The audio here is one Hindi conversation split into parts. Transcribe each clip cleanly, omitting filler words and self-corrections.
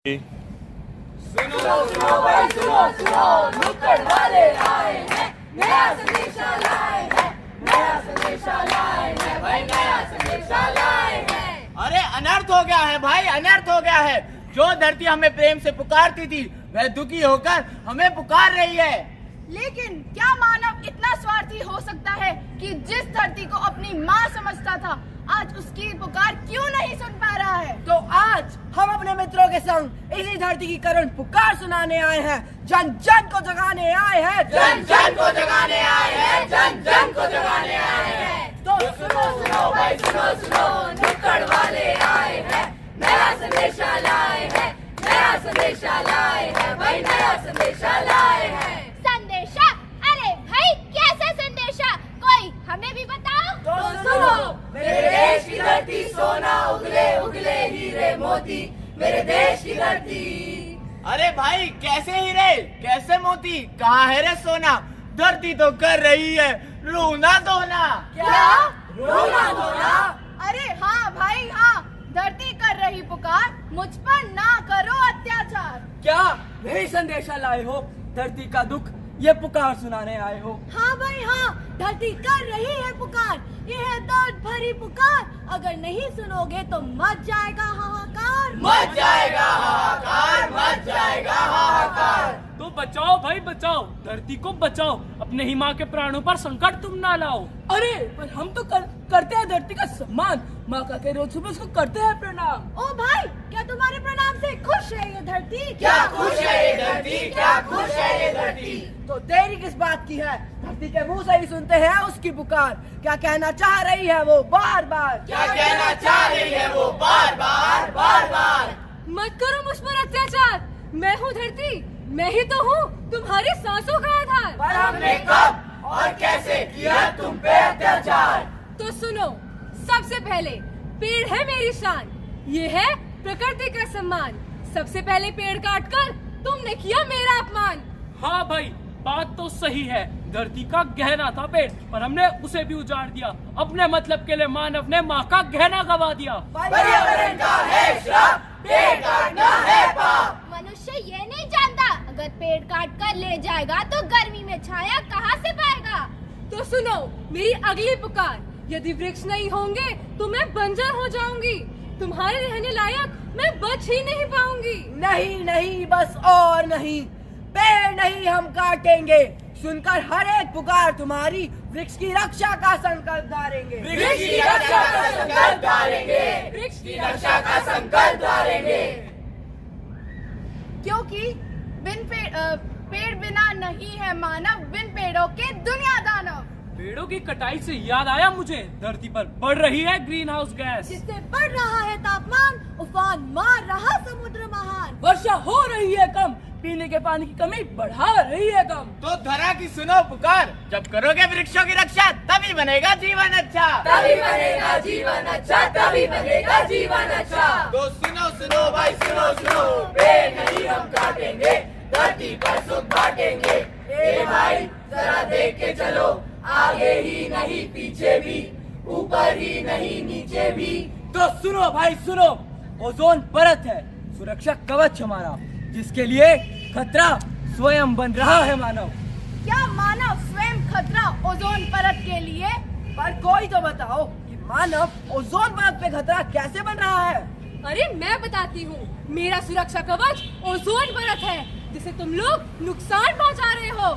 सुनो सुनो भाई सुनो सुनो, नुक्कड़ वाले आए हैं, नया संदेशा लाए हैं, नया संदेशा लाए हैं, भाई नया संदेशा लाए हैं। अरे अनर्थ हो गया है भाई, अनर्थ हो गया है। जो धरती हमें प्रेम से पुकारती थी वह दुखी होकर हमें पुकार रही है। लेकिन क्या मानव इतना स्वार्थी हो सकता है कि जिस धरती को अपनी माँ समझता था आज उसकी पुकार क्यों नहीं सुन पा रहा है? तो आज हम अपने मित्रों के संग इसी धरती की करुण पुकार सुनाने आए हैं, जन जन को जगाने आए हैं, जन जन को जगाने आए हैं, जन जन को जगाने आए हैं। तो सुनो सुनो भाई सुनो सुनो, नुक्कड़ वाले आए हैं, नया संदेशा लाए हैं, नया संदेशा लाए हैं, भाई नया संदेशा लाए हैं। संदेशा? अरे भाई कैसा संदेशा, कोई हमें भी बताओ। तो सुनो, मेरे देश की धरती सोना उगले उगले हीरे मोती, मेरे देश की धरती। अरे भाई कैसे हीरे कैसे मोती, कहाँ है रे सोना? धरती तो कर रही है रोना धोना। क्या रोना धोना? अरे हाँ भाई हाँ, धरती कर रही पुकार, मुझ पर ना करो अत्याचार। क्या यही संदेशा लाए हो? धरती का दुख ये पुकार सुनाने आए हो? हाँ भाई हाँ, धरती कर रही है पुकार, ये है दर्द भरी पुकार, अगर नहीं सुनोगे तो मच जाएगा हाहाकार। मच जाएगा हाहाकार, मच जाएगा हाहाकार। तो बचाओ भाई बचाओ, धरती को बचाओ, अपने ही माँ के प्राणों पर संकट तुम ना लाओ। अरे पर हम तो करते हैं धरती का सम्मान, माँ का कह रोज सुबह उसको करते हैं प्रणाम। ओ भाई, क्या तुम्हारे प्रणाम से खुश है ये धरती? क्या खुश है ये धरती, क्या खुश है ये धरती। तो देरी किस बात की है, धरती के मुंह से ही सुनते हैं उसकी पुकार। क्या कहना चाह रही है वो बार बार, क्या कहना चाह रही है वो बार बार बार बार। मत करो मुझ पर अत्याचार, मैं हूँ धरती, मैं ही तो हूँ तुम्हारी सांसों का आधार। पर हमने कब और कैसे किया तुम पे अत्याचार? तो सुनो, सबसे पहले पेड़ है मेरी शान, ये है प्रकृति का सम्मान। सबसे पहले पेड़ काटकर तुमने किया मेरा अपमान। हाँ भाई बात तो सही है, धरती का गहना था पेड़, पर हमने उसे भी उजाड़ दिया। अपने मतलब के लिए मानव ने माँ का गहना गवा दिया। पर्यावरण का है श्राप, पेड़ काटना है पाप। मनुष्य ये नहीं जानता, अगर पेड़ काट कर ले जाएगा तो गर्मी में छाया कहाँ से पाएगा। तो सुनो मेरी अगली पुकार, यदि वृक्ष नहीं होंगे तो मैं बंजर हो जाऊंगी, तुम्हारे रहने लायक मैं बच ही नहीं पाऊंगी। नहीं नहीं बस और नहीं, पेड़ नहीं हम काटेंगे, सुनकर हर एक पुकार तुम्हारी वृक्ष की रक्षा का संकल्प धारेंगे। वृक्ष की रक्षा का संकल्प धारेंगे, वृक्ष की रक्षा का संकल्प धारेंगे। क्योंकि पेड़ बिना नहीं है मानव, बिन पेड़ों के दुनिया दानव। पेड़ों की कटाई से याद आया मुझे, धरती पर बढ़ रही है ग्रीन हाउस गैस, जिससे बढ़ रहा है तापमान, उफान मार रहा समुद्र महान। वर्षा हो रही है कम, पीने के पानी की कमी बढ़ा रही है कम। तो धरा की सुनो पुकार, जब करोगे वृक्षों की रक्षा तभी बनेगा जीवन अच्छा। तभी बनेगा जीवन अच्छा, तभी बनेगा जीवन अच्छा। तो सुनो सुनो भाई सुनो सुनो, पेड़ नहीं हम काटेंगे, धरती पर सुख बांटेंगे। ए भाई जरा देख के चलो, आगे ही नहीं पीछे भी, ऊपर ही नहीं नीचे भी। तो सुनो भाई सुनो, ओजोन परत है सुरक्षा कवच हमारा, जिसके लिए खतरा स्वयं बन रहा है मानव। क्या मानव स्वयं खतरा ओजोन परत के लिए? पर कोई तो बताओ कि मानव ओजोन परत पे खतरा कैसे बन रहा है? अरे मैं बताती हूँ, मेरा सुरक्षा कवच ओजोन परत है, जिसे तुम लोग नुकसान पहुँचा रहे हो।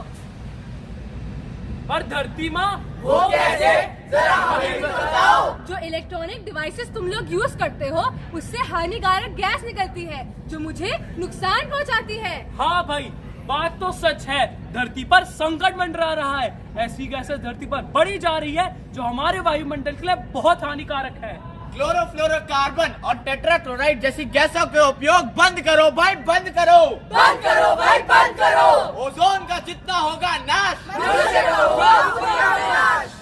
पर धरती माँ वो कैसे, जरा हमें भी बताओ। जो इलेक्ट्रॉनिक डिवाइसेस तुम लोग यूज करते हो उससे हानिकारक गैस निकलती है जो मुझे नुकसान पहुंचाती है। हाँ भाई बात तो सच है, धरती पर संकट मंडरा रहा है। ऐसी गैसें धरती पर बढ़ी जा रही है जो हमारे वायुमंडल के लिए बहुत हानिकारक है। क्लोरोफ्लोरोकार्बन और टेट्राक्लोराइड जैसी गैसों के उपयोग बंद करो भाई, बंद करो। बंद करो भाई बंद करो। ओजोन का जितना होगा नाश, मनुष्य का होगा उसका विनाश।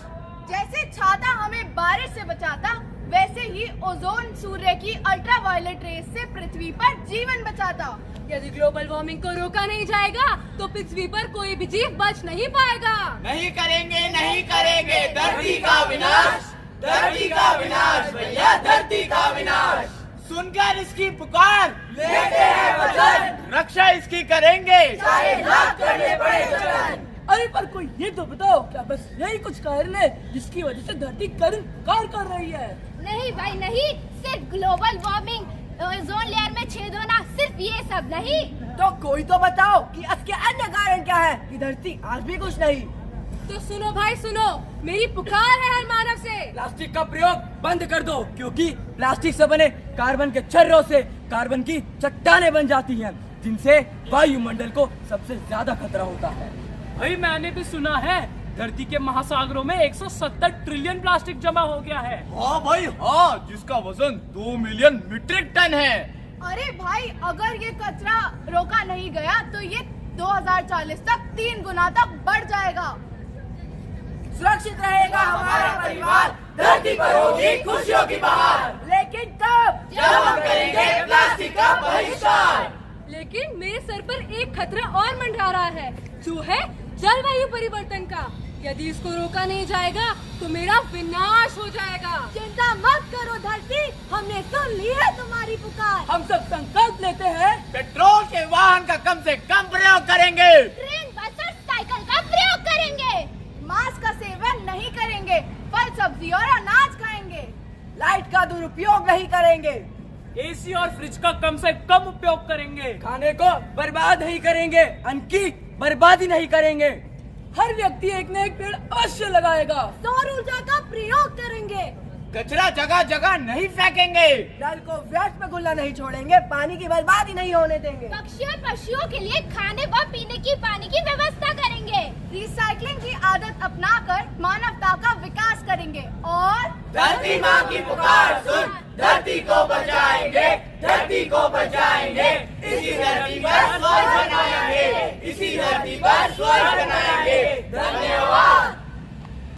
जैसे छाता हमें बारिश से बचाता, वैसे ही ओजोन सूर्य की अल्ट्रावायलेट रेस से पृथ्वी पर जीवन बचाता। यदि ग्लोबल वार्मिंग को रोका नहीं जाएगा तो पृथ्वी पर कोई भी जीव बच नहीं पाएगा। नहीं करेंगे नहीं करेंगे धरती का विनाश, धरती का विनाश भैया, धरती का विनाश। सुनकर इसकी पुकार लेते हैं रक्षा इसकी करेंगे, चाहे लाख करने पड़े जतन। अरे पर कोई ये तो बताओ, क्या बस यही कुछ कारण है जिसकी वजह से धरती कर्म कार कर रही है? नहीं भाई नहीं, सिर्फ ग्लोबल वार्मिंग, ओजोन लेयर में छेद होना, सिर्फ ये सब नहीं। तो कोई तो बताओ कि इसके अन्य कारण क्या है कि धरती आज भी कुछ नहीं। तो सुनो भाई सुनो, मेरी पुकार है हर मानव से। प्लास्टिक का प्रयोग बंद कर दो, क्योंकि प्लास्टिक से बने कार्बन के छर्रों से कार्बन की चट्टानें बन जाती हैं, जिनसे वायुमंडल को सबसे ज्यादा खतरा होता है। भाई मैंने भी सुना है धरती के महासागरों में 170 ट्रिलियन प्लास्टिक जमा हो गया है। हाँ भाई हाँ, जिसका वजन 2 मिलियन मीट्रिक टन है। अरे भाई, अगर ये कचरा रोका नहीं गया तो ये 2040 तक 3 गुना तक बढ़ जाएगा। सुरक्षित रहेगा हमारा परिवार, धरती पर होगी खुशियों की बहार, लेकिन तब जब हम करेंगे प्लास्टिक का बहिष्कार। लेकिन मेरे सर पर एक खतरा और मंडरा रहा है, जो है जलवायु परिवर्तन का। यदि इसको रोका नहीं जाएगा तो मेरा विनाश हो जाएगा। चिंता मत करो धरती, हमने सुन ली है तुम्हारी पुकार। हम सब संकल्प लेते हैं, पेट्रोल के वाहन का कम से कम प्रयोग करेंगे, ट्रेन, बस और साइकिल का प्रयोग करेंगे, मांस का सेवन नहीं करेंगे, फल सब्जी और अनाज खाएंगे, लाइट का दुरुपयोग नहीं करेंगे, एसी और फ्रिज का कम से कम उपयोग करेंगे, खाने को बर्बाद नहीं करेंगे, अन्न की बर्बादी नहीं करेंगे, हर व्यक्ति एक न एक पेड़ अवश्य लगाएगा, सौर ऊर्जा का प्रयोग करेंगे, कचरा जगह जगह नहीं फेंकेंगे, नल को व्यर्थ में खुला नहीं छोड़ेंगे, पानी की बर्बादी नहीं होने देंगे, पक्षी और पशुओं के लिए खाने व पीने की पानी की व्यवस्था करेंगे, रिसाइकलिंग की आदत अपनाकर मानवता का विकास करेंगे और धरती माँ की पुकार सुन, धरती को बचाएंगे, धरती को बचाएंगे, इसी धरती पर स्वर्ग बनाएंगे, इसी